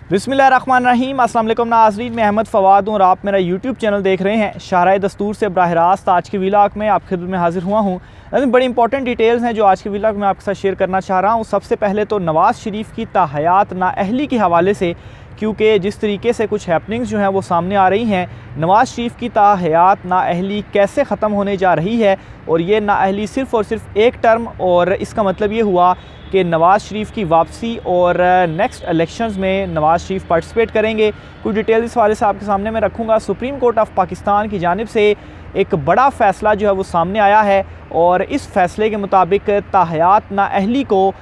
बिस्मिल्लाहिर्रहमानिर्रहीम। अस्सलाम वालेकुम नाज़रीन, मैं अहमद फ़वाद हूँ और आप मेरा यूट्यूब चैनल देख रहे हैं। शाहराह दस्तूर से बराह रास्त आज के व्लॉग में आपकी खिदमत में हाजिर हुआ हूँ। बड़ी इंपॉर्टेंट डिटेल्स हैं जो आज के व्लॉग में आपके साथ शेयर करना चाह रहा हूँ। सबसे पहले तो नवाज़ शरीफ की ताहयात नाअहली के हवाले से, क्योंकि जिस तरीके से कुछ हैपनिंग्स जो हैं वो सामने आ रही हैं, नवाज़ शरीफ की ताहयात नाअहली कैसे ख़त्म होने जा रही है और ये नाअहली सिर्फ़ और सिर्फ एक टर्म, और इसका मतलब ये हुआ कि नवाज़ शरीफ की वापसी और नेक्स्ट इलेक्शंस में नवाज़ शरीफ पार्टिसिपेट करेंगे। कुछ डिटेल इस हवाले से आपके सामने मैं रखूँगा। सुप्रीम कोर्ट ऑफ पाकिस्तान की जानिब से एक बड़ा फ़ैसला जो है वो सामने आया है और इस फ़ैसले के मुताबिक ताहयात नाअहली को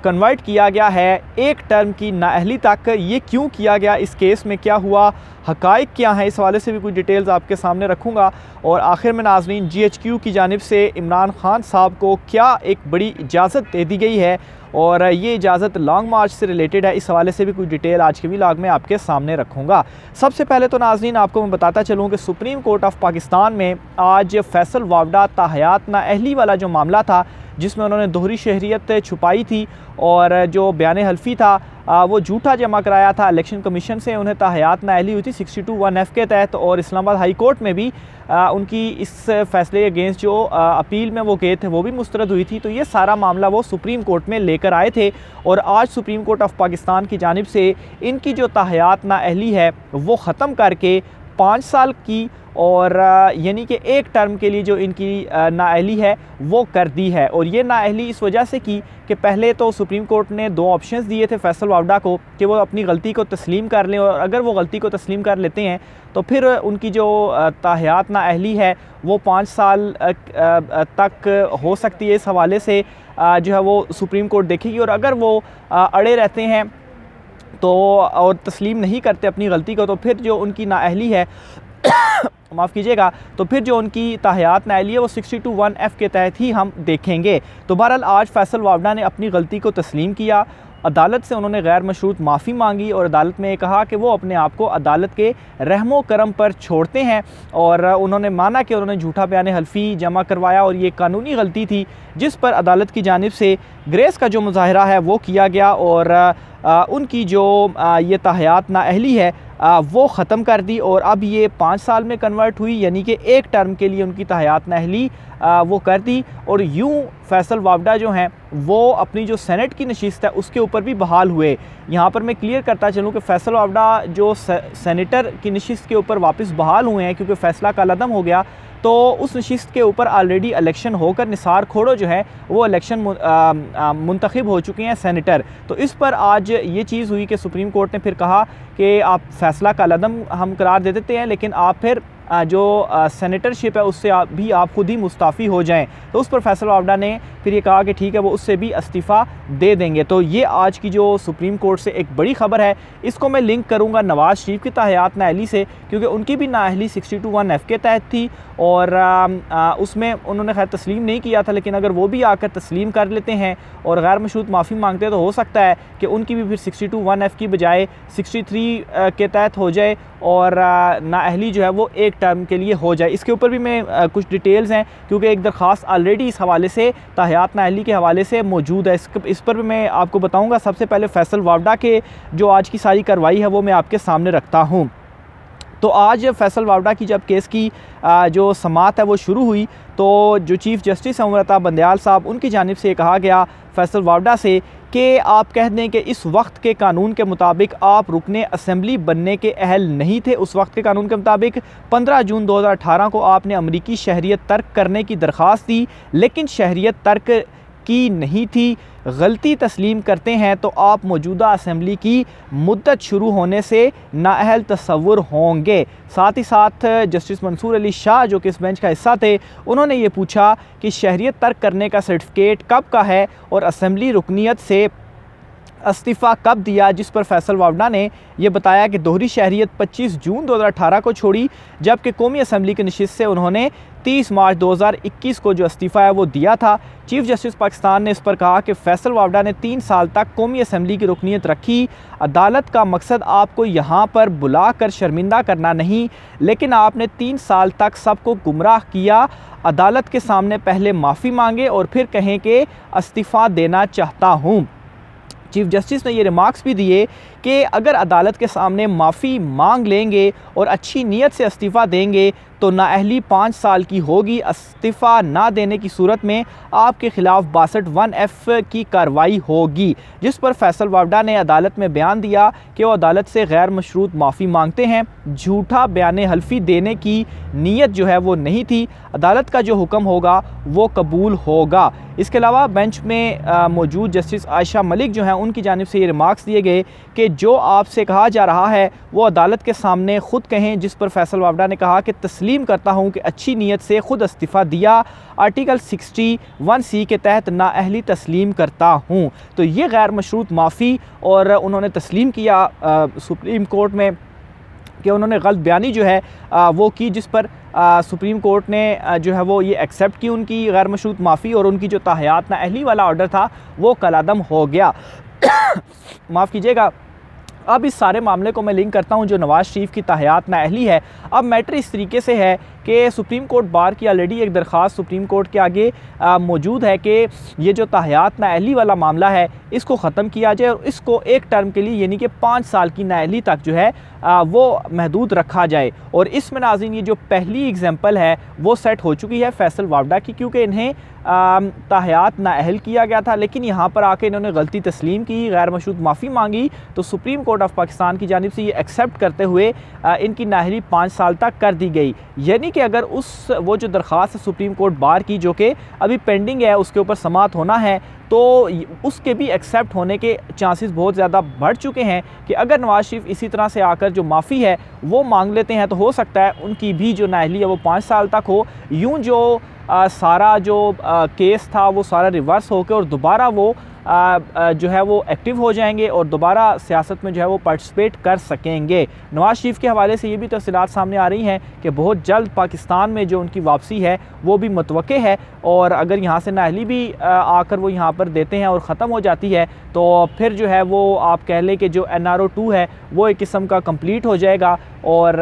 कन्वर्ट किया गया है एक टर्म की नाअहली तक। ये क्यों किया गया, इस केस में क्या हुआ, हक़ाइक़ क्या हैं, इस हवाले से भी कुछ डिटेल्स आपके सामने रखूँगा। और आखिर में नाज़रीन, GHQ की जानिब से इमरान खान साहब को क्या एक बड़ी इजाज़त दे दी गई है और ये इजाज़त लॉन्ग मार्च से रिलेटेड है, इस हवाले से भी कुछ डिटेल आज के व्लॉग में आपके सामने रखूँगा। सबसे पहले तो नाज़रीन आपको मैं बताता चलूँ कि सुप्रीम कोर्ट ऑफ पाकिस्तान में आज फैसल वावडा ताहयात नाअहली वाला जो मामला था, जिसमें उन्होंने दोहरी शहरियत छुपाई थी और जो बयान हल्फी था वो झूठा जमा कराया था इलेक्शन कमीशन से, उन्हें ताहयात नाअहली हुई थी 62(1)(f) के तहत। और इस्लामाबाद हाई कोर्ट में भी उनकी इस फैसले के अगेंस्ट जो अपील में वो गए थे वो भी मुस्तरद हुई थी। तो ये सारा मामला वो सुप्रीम कोर्ट में लेकर आए थे और आज सुप्रीम कोर्ट ऑफ पाकिस्तान की जानिब से इनकी जो ताहयात नाअहली है वो ख़त्म करके 5 साल की और यानी कि एक टर्म के लिए जो इनकी नाअहली है वो कर दी है। और ये नाअहली इस वजह से की कि पहले तो सुप्रीम कोर्ट ने 2 ऑप्शंस दिए थे फैसल वावडा को कि वो अपनी गलती को तस्लीम कर लें, और अगर वो गलती को तस्लीम कर लेते हैं तो फिर उनकी जो ताहयात नाअहली है वो 5 साल तक हो सकती है। इस हवाले से जो है वो सुप्रीम कोर्ट देखेगी, और अगर वो अड़े रहते हैं तो और तस्लीम नहीं करते अपनी गलती को, तो फिर जो उनकी नाअहली है माफ़ कीजिएगा, तो फिर जो उनकी ताहयात नाअहली है वो 62(1)(f) के तहत ही हम देखेंगे। तो बहरहाल आज फैसल वावडा ने अपनी गलती को तस्लीम किया, अदालत से उन्होंने गैर मशरूत माफ़ी मांगी और अदालत में कहा कि वो अपने आप को अदालत के रहमो करम पर छोड़ते हैं। और उन्होंने माना कि उन्होंने झूठा बयान हल्फी जमा करवाया और ये कानूनी गलती थी जिस पर अदालत की जानिब से ग्रेस का जो मुजाहरा है वो किया गया और उनकी जो ये ताहयात नाअहली है वो ख़त्म कर दी और अब ये 5 साल में कन्वर्ट हुई, यानी कि एक टर्म के लिए उनकी ताहयात नाअहली वो कर दी। और यूँ फैसल वावडा जो हैं वो अपनी जो सेनेट की नशिस्त है उसके ऊपर भी बहाल हुए। यहाँ पर मैं क्लियर करता चलूँ कि फैसल वावडा जो सेनेटर की नशिस्त के ऊपर वापस बहाल हुए हैं, क्योंकि फ़ैसला कलअदम हो गया, तो उस नशिस्त के ऊपर ऑलरेडी इलेक्शन होकर निसार खोड़ो जो है वो इलेक्शन मुंतखब हो चुके हैं सेनेटर। तो इस पर आज ये चीज़ हुई कि सुप्रीम कोर्ट ने फिर कहा कि आप फ़ैसला कलअदम हम करार दे देते हैं, लेकिन आप फिर जो सेनेटरशिप है उससे आप खुद ही मुस्ताफ़ी हो जाएं। तो उस पर फैसल वावडा ने फिर ये कहा कि ठीक है वो उससे भी इस्तीफ़ा दे देंगे। तो ये आज की जो सुप्रीम कोर्ट से एक बड़ी ख़बर है, इसको मैं लिंक करूँगा नवाज़ शरीफ की ताहयात नाअहली से, क्योंकि उनकी भी नाअहली 62(1)(f) के तहत थी और उसमें उन्होंने खैर तस्लीम नहीं किया था, लेकिन अगर वो भी आकर तस्लीम कर लेते हैं और गैर मशरूत माफ़ी मांगते हैं तो हो सकता है कि उनकी भी फिर 62(1)(f) की बजाय 63 के तहत हो जाए और नाअहली जो है वो एक टर्म के लिए हो जाए। इसके ऊपर भी मैं कुछ डिटेल्स हैं, क्योंकि एक दरख्वास्त ऑलरेडी इस हवाले से ताहयात नाअहली के हवाले से मौजूद है, इस पर भी मैं आपको बताऊंगा। सबसे पहले फैसल वावडा के जो आज की सारी कार्रवाई है वो मैं आपके सामने रखता हूँ। तो आज फैसल वावडा की जब केस की जो समाअत है वो शुरू हुई, तो जो चीफ़ जस्टिस हैं उमर अता बंदयाल साहब, उनकी जानिब से कहा गया फैसल वावडा से कि आप कह दें कि इस वक्त के कानून के मुताबिक आप रुकने असम्बली बनने के अहल नहीं थे। उस वक्त के कानून के मुताबिक 15 जून 2018 को आपने अमरीकी शहरियत तर्क करने की दरख्वास्त दी, लेकिन शहरियत तर्क की नहीं थी। गलती तस्लीम करते हैं तो आप मौजूदा असम्बली की मुद्दत शुरू होने से नाअहल तस्वुर होंगे। साथ ही साथ जस्टिस मंसूर अली शाह जो कि इस बेंच का हिस्सा थे, उन्होंने ये पूछा कि शहरियत तर्क करने का सर्टिफिकेट कब का है और असम्बली रुकनीत से इस्तीफ़ा कब दिया, जिस पर फैसल वावडा ने यह बताया कि दोहरी शहरियत 25 जून 2018 को छोड़ी, जबकि कौमी असम्बली की नशिस्त से उन्होंने 30 मार्च 2021 को जो इस्तीफ़ा है वो दिया था। चीफ जस्टिस पाकिस्तान ने इस पर कहा कि फैसल वावडा ने 3 साल तक कौमी असम्बली की रुकनीत रखी। अदालत का मकसद आपको यहाँ पर बुला कर शर्मिंदा करना नहीं, लेकिन आपने 3 साल तक सबको गुमराह किया। अदालत के सामने पहले माफ़ी मांगे और फिर कहें कि इस्तीफ़ा देना चाहता हूँ। चीफ जस्टिस ने ये रिमार्क्स भी दिए कि अगर अदालत के सामने माफ़ी मांग लेंगे और अच्छी नीयत से इस्तीफ़ा देंगे तो नाअहली 5 साल की होगी। इस्तीफ़ा ना देने की सूरत में आपके ख़िलाफ़ 62(1)F की कार्रवाई होगी, जिस पर फैसल वावडा ने अदालत में बयान दिया कि वो अदालत से गैर मशरूत माफ़ी मांगते हैं, झूठा बयान हल्फी देने की नीयत जो है वो नहीं थी, अदालत का जो हुक्म होगा वो कबूल होगा। इसके अलावा बेंच में मौजूद जस्टिस आयशा मलिक जो हैं उनकी जानिब से ये रिमार्क्स दिए गए कि जो आपसे कहा जा रहा है वो अदालत के सामने ख़ुद कहें, जिस पर फैसल वावडा ने कहा कि तस्लीम करता हूँ कि अच्छी नीयत से ख़ुद इस्तीफ़ा दिया, आर्टिकल 61C के तहत नाअहली तस्लीम करता हूँ। तो ये गैर मशरूत माफ़ी और उन्होंने तस्लीम किया सुप्रीम कोर्ट में कि उन्होंने गलत बयानी जो है वो की, जिस पर सुप्रीम कोर्ट ने जो है वो ये एक्सेप्ट की उनकी गैर मशरूत माफ़ी और उनकी जो ताहयात नाअहली वाला ऑर्डर था वो कलादम हो गया। माफ़ कीजिएगा। अब इस सारे मामले को मैं लिंक करता हूं जो नवाज़ शरीफ की ताहयात नाअहली है। अब मैटर इस तरीके से है कि सुप्रीम कोर्ट बार की ऑलरेडी एक दरख्वास्त सुप्रीम कोर्ट के आगे मौजूद है कि ये जो ताहयात नाअहली वाला मामला है इसको ख़त्म किया जाए और इसको एक टर्म के लिए यानी कि 5 साल की नाअहली तक जो है वो महदूद रखा जाए। और इसमें नाज़रीन ये जो पहली एग्जाम्पल है वो सेट हो चुकी है फैसल वावडा की, क्योंकि इन्हें ताहयात नाअहल किया गया था लेकिन यहाँ पर आके इन्होंने गलती तस्लीम की, गैर मशरूत माफ़ी मांगी, तो सुप्रीम कोर्ट ऑफ पाकिस्तान की जानिब से ये एक्सेप्ट करते हुए इनकी नाअहली 5 साल तक कर दी गई। यानी कि अगर वो जो दरख्वास्त है सुप्रीम कोर्ट बार की जो कि अभी पेंडिंग है उसके ऊपर समाअत होना है, तो उसके भी एक्सेप्ट होने के चांसेस बहुत ज़्यादा बढ़ चुके हैं कि अगर नवाज़ शरीफ इसी तरह से आकर जो माफ़ी है वो मांग लेते हैं तो हो सकता है उनकी भी जो नाअहली है वो 5 साल तक हो। यूँ जो सारा जो केस था वो सारा रिवर्स होकर और दोबारा वो जो है वो एक्टिव हो जाएंगे और दोबारा सियासत में जो है वो पार्टिसिपेट कर सकेंगे। नवाज़ शरीफ के हवाले से ये भी तफसीलात सामने आ रही हैं कि बहुत जल्द पाकिस्तान में जो उनकी वापसी है वो भी मुतवक्के है और अगर यहाँ से नाअहली भी आकर वो यहाँ पर देते हैं और ख़त्म हो जाती है तो फिर जो है वो आप कह लें कि जो NRO 2 है वो एक किस्म का कंप्लीट हो जाएगा और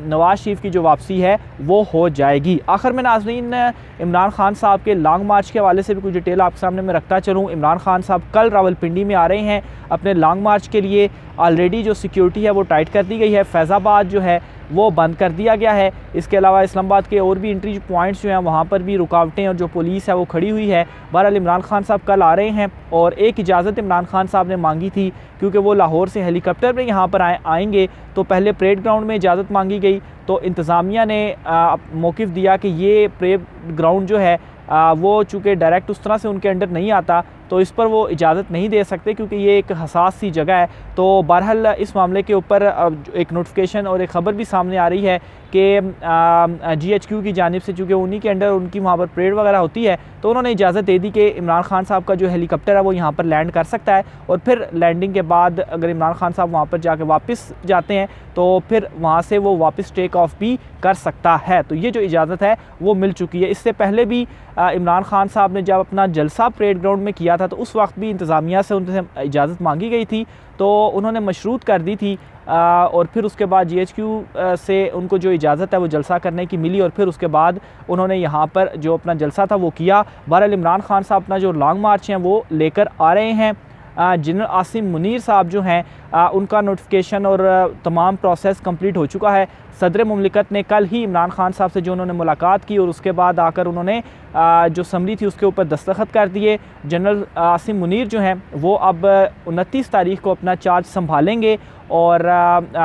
नवाज़ शरीफ की जो वापसी है वो हो जाएगी। आखिर में नाज़रीन इमरान खान साहब के लॉन्ग मार्च के हवाले से भी कुछ डिटेल आपके सामने मैं रखता चलूँ। इमरान खान साहब कल रावलपिंडी में आ रहे हैं अपने लॉन्ग मार्च के लिए। ऑलरेडी जो सिक्योरिटी है वो टाइट कर दी गई है, फैज़ाबाद जो है वो बंद कर दिया गया है। इसके अलावा इस्लामाबाद के और भी एंट्री पॉइंट्स जो हैं वहाँ पर भी रुकावटें और जो पुलिस है वो खड़ी हुई है। बहरहाल इमरान खान साहब कल आ रहे हैं और एक इजाज़त इमरान खान साहब ने मांगी थी क्योंकि वो लाहौर से हेलीकॉप्टर में यहाँ पर आएंगे तो पहले परेड ग्राउंड में इजाज़त मांगी गई तो इंतज़ामिया ने मौक़िफ़ दिया कि ये परेड ग्राउंड जो है वो चूँकि डायरेक्ट उस तरह से उनके अंडर नहीं आता तो इस पर वो इजाज़त नहीं दे सकते क्योंकि ये एक हसास सी जगह है। तो बहरहाल इस मामले के ऊपर एक नोटिफिकेशन और एक ख़बर भी सामने आ रही है कि GHQ की जानिब से चूँकि उन्हीं के अंडर उनकी वहाँ पर परेड वगैरह होती है तो उन्होंने इजाज़त दे दी कि इमरान खान साहब का जो हेलीकॉप्टर है वो यहाँ पर लैंड कर सकता है और फिर लैंडिंग के बाद अगर इमरान खान साहब वहाँ पर जाके वापस जाते हैं तो फिर वहाँ से वो वापस टेक ऑफ भी कर सकता है। तो ये जो इजाज़त है वो मिल चुकी है। इससे पहले भी इमरान खान साहब ने जब अपना जलसा परेड ग्राउंड में किया था तो उस वक्त भी इंतज़ामिया से उनसे इजाज़त मांगी गई थी तो उन्होंने मशरूत कर दी थी और फिर उसके बाद GHQ से उनको जो इजाज़त है वो जलसा करने की मिली और फिर उसके बाद उन्होंने यहाँ पर जो अपना जलसा था वो किया। बहरहाल इमरान खान साहब अपना जो लॉन्ग मार्च हैं वो लेकर आ रहे हैं। जनरल आसिम मुनीर साहब जो हैं उनका नोटिफिकेशन और तमाम प्रोसेस कंप्लीट हो चुका है। सदर मुमलिकत ने कल ही इमरान खान साहब से जो उन्होंने मुलाकात की और उसके बाद आकर उन्होंने जो समरी थी उसके ऊपर दस्तखत कर दिए। जनरल आसिम मुनीर जो हैं वो अब 29 तारीख को अपना चार्ज संभालेंगे और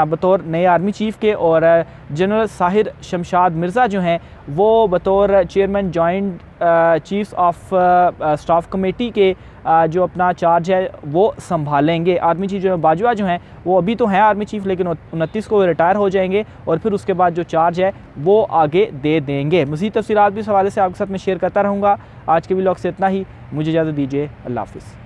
बतौर नए आर्मी चीफ़ के और जनरल साहिर शमशाद मिर्ज़ा जो हैं वो बतौर chairman joint chiefs of staff committee के जो अपना चार्ज है वो संभालेंगे। आर्मी चीफ जो बाजवा जो हैं वो अभी तो हैं आर्मी चीफ़ लेकिन 29 को रिटायर हो जाएंगे और फिर उसके बाद जो चार्ज है वो आगे दे देंगे। मज़ीद तफ़सीलात भी इस हवाले से आपके साथ में शेयर करता रहूँगा। आज के व्लॉग से इतना ही, मुझे इजाज़त दीजिए। अल्लाह हाफ़िज़।